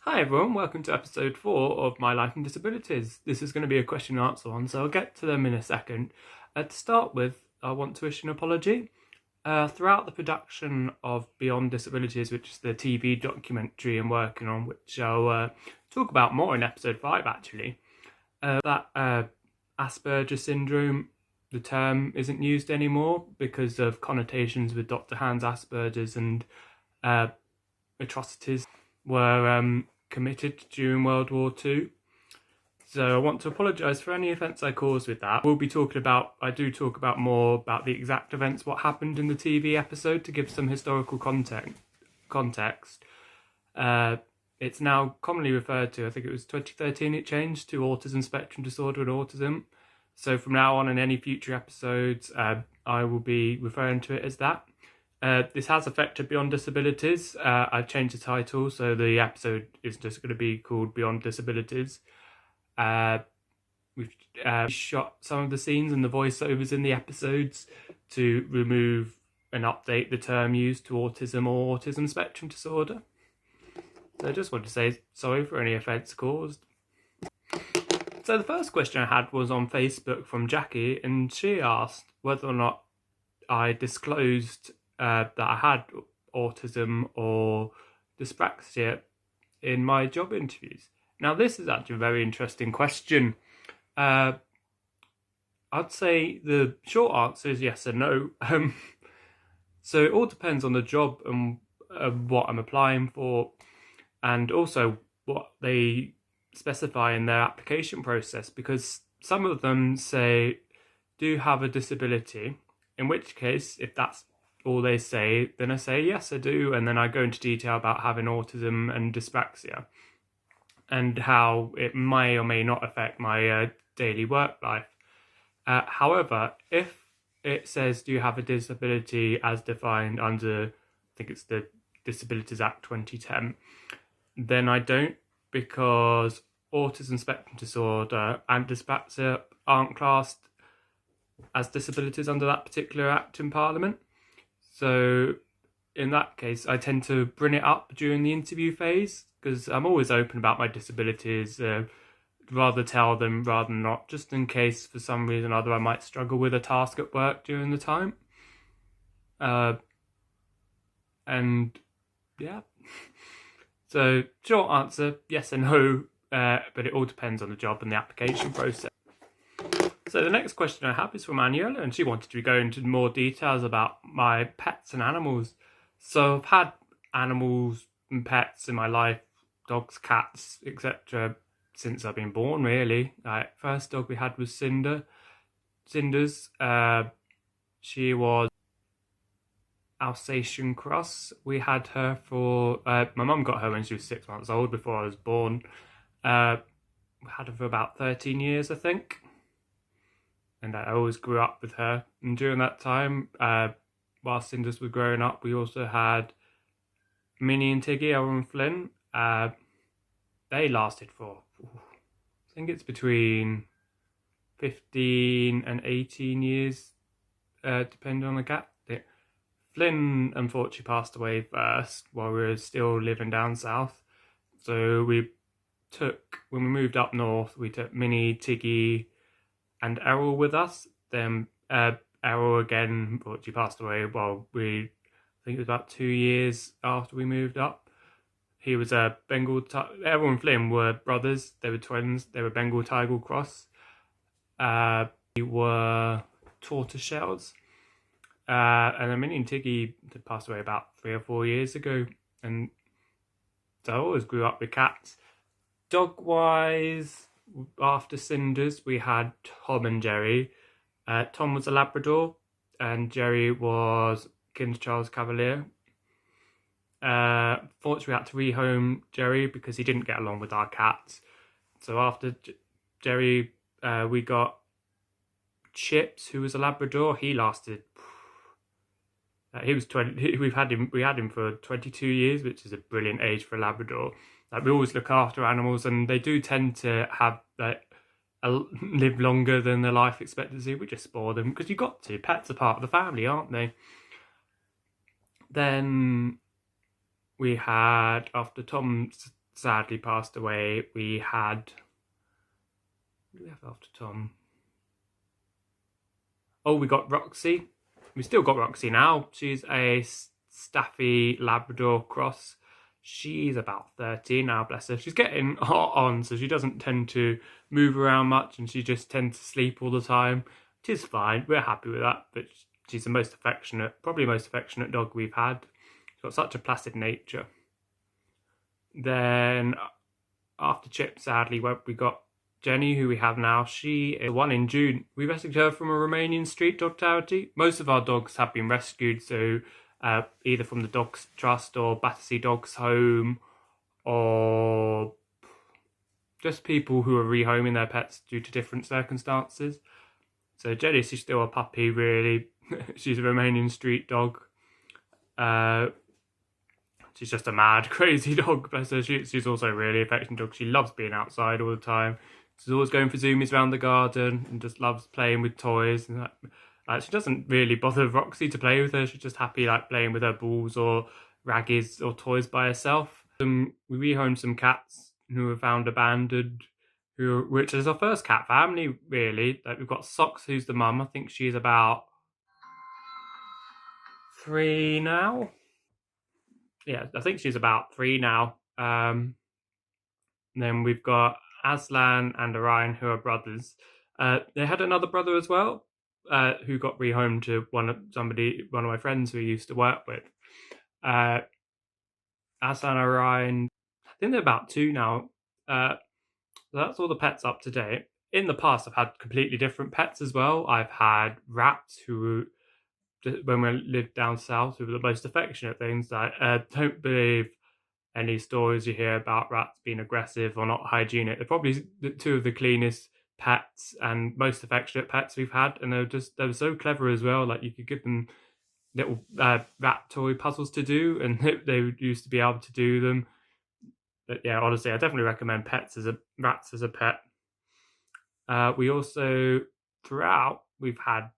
Hi everyone, welcome to episode 4 of My Life and Disabilities. This is going to be a question and answer one, so I'll get to them in a second. To start with, I want to issue an apology. Throughout the production of Beyond Disabilities, which is the TV documentary I'm working on, which I'll talk about more in episode 5 actually, that Asperger Syndrome, the term isn't used anymore because of connotations with Dr. Hans Asperger's and atrocities were committed during World War II. So I want to apologise for any offence I caused with that. I do talk about more about the exact events, what happened in the TV episode, to give some historical context. It's now commonly referred to, I think it was 2013 it changed, to autism spectrum disorder and autism. So from now on in any future episodes, I will be referring to it as that. This has affected Beyond Disabilities. I've changed the title, so the episode is just going to be called Beyond Disabilities. We've shot some of the scenes and the voiceovers in the episodes to remove and update the term used to autism or autism spectrum disorder. So I just want to say sorry for any offence caused. So the first question I had was on Facebook from Jackie, and she asked whether or not I disclosed that I had autism or dyspraxia in my job interviews. Now, this is actually a very interesting question. I'd say the short answer is yes and no. So it all depends on the job and what I'm applying for, and also what they specify in their application process, because some of them say, do you have a disability? In which case, if that's all they say, then I say, yes, I do. And then I go into detail about having autism and dyspraxia and how it may or may not affect my daily work life. However, if it says, do you have a disability as defined under, I think it's the Disabilities Act 2010, then I don't, because autism spectrum disorder and dyspraxia aren't classed as disabilities under that particular act in Parliament. So in that case, I tend to bring it up during the interview phase, because I'm always open about my disabilities, rather tell them rather than not, just in case for some reason or other I might struggle with a task at work during the time. And yeah. So short answer, yes and no, but it all depends on the job and the application process. So the next question I have is from Aniola, and she wanted to go into more details about my pets and animals. So I've had animals and pets in my life, dogs, cats, etc., since I've been born, really. First dog we had was Cinders. She was Alsatian cross. We had her for, my mum got her when she was 6 months old, before I was born. We had her for about 13 years, I think. And I always grew up with her. And during that time, while Cinders was growing up, we also had Minnie and Tiggy, Errol and Flynn. They lasted for, I think it's between 15 and 18 years, depending on the gap. Flynn unfortunately passed away first while we were still living down south. So when we moved up north, we took Minnie, Tiggy, and Errol with us. Then Errol again, unfortunately passed away while I think it was about 2 years after we moved up. He was a Bengal. Errol and Flynn were brothers. They were twins. They were Bengal Tiger cross. They were tortoiseshells. And then Minnie and Tiggy passed away about 3 or 4 years ago. And so I always grew up with cats. Dog-wise, after Cinders, we had Tom and Jerry. Tom was a Labrador, and Jerry was King Charles Cavalier. Fortunately, we had to rehome Jerry because he didn't get along with our cats. So after Jerry, we got Chips, who was a Labrador. He lasted. He was 20. We had him for 22 years, which is a brilliant age for a Labrador. We always look after animals, and they do tend to have live longer than their life expectancy. We just spoil them because you've got to. Pets are part of the family, aren't they? Then we had, after Tom's sadly passed away, we had... What do we have after Tom? Oh, we got Roxy. We still got Roxy now. She's a Staffy Labrador cross. She's about 13 now, bless her. She's getting hot on, so she doesn't tend to move around much, and she just tends to sleep all the time, which is fine. We're happy with that, but she's the most affectionate, probably most affectionate dog we've had. She's got such a placid nature. Then after Chip, sadly, we got Jenny, who we have now. She is one in June. We rescued her from a Romanian street dog charity. Most of our dogs have been rescued, so either from the Dogs Trust or Battersea Dogs Home, or just people who are rehoming their pets due to different circumstances. So Jenny, she's still a puppy, really. She's a Romanian street dog. She's just a mad, crazy dog, bless her. She's also a really affectionate dog. She loves being outside all the time. She's always going for zoomies around the garden and just loves playing with toys. And she doesn't really bother Roxy to play with her. She's just happy like playing with her balls or raggies or toys by herself. We rehomed some cats who were found abandoned, which is our first cat family, really. Like, we've got Socks, who's the mum. I think she's about 3 now. Yeah, I think she's about 3 now. Then we've got Aslan and Orion, who are brothers. They had another brother as well, who got rehomed to one of my friends who he used to work with. Aslan and Orion, I think they're about 2 now. So that's all the pets up to date. In the past, I've had completely different pets as well. I've had rats who, when we lived down south, who were the most affectionate things. I don't believe any stories you hear about rats being aggressive or not hygienic. They're probably 2 of the cleanest pets and most affectionate pets we've had, and they were so clever as well. Like, you could give them little rat toy puzzles to do, and they used to be able to do them. But yeah, honestly, I definitely recommend rats as a pet. We also, throughout, we've had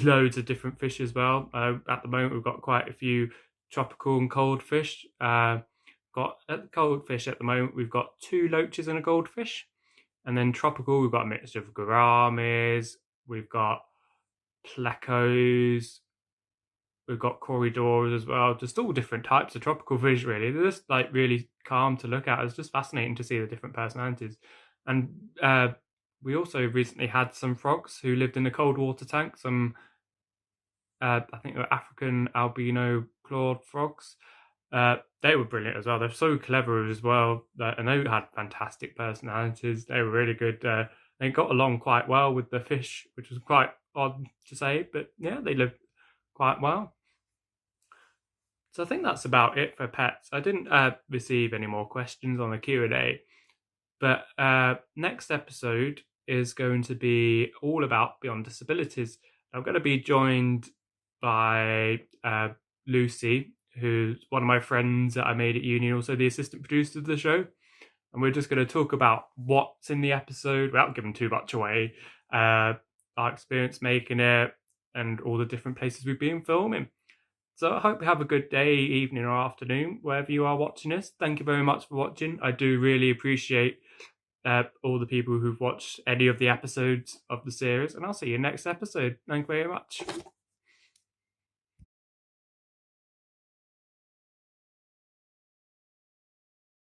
loads of different fish as well. At the moment, we've got quite a few tropical and cold fish. Got at the cold fish at the moment, we've got 2 loaches and a goldfish. And then tropical, we've got a mixture of gouramis, we've got plecos, we've got corridors as well. Just all different types of tropical fish, really. They're just like really calm to look at. It's just fascinating to see the different personalities. And we also recently had some frogs who lived in a cold water tank. Some, I think they were African albino clawed frogs. They were brilliant as well. They're so clever as well, and they had fantastic personalities. They were really good. They got along quite well with the fish, which was quite odd to say, but yeah, they lived quite well. So I think that's about it for pets. I didn't receive any more questions on the Q&A, but next episode is going to be all about Beyond Disabilities. I'm going to be joined by Lucy, who's one of my friends that I made at uni, also the assistant producer of the show. And we're just going to talk about what's in the episode without giving too much away, our experience making it, and all the different places we've been filming. So I hope you have a good day, evening, or afternoon, wherever you are watching this. Thank you very much for watching. I do really appreciate all the people who've watched any of the episodes of the series, and I'll see you next episode. Thank you very much.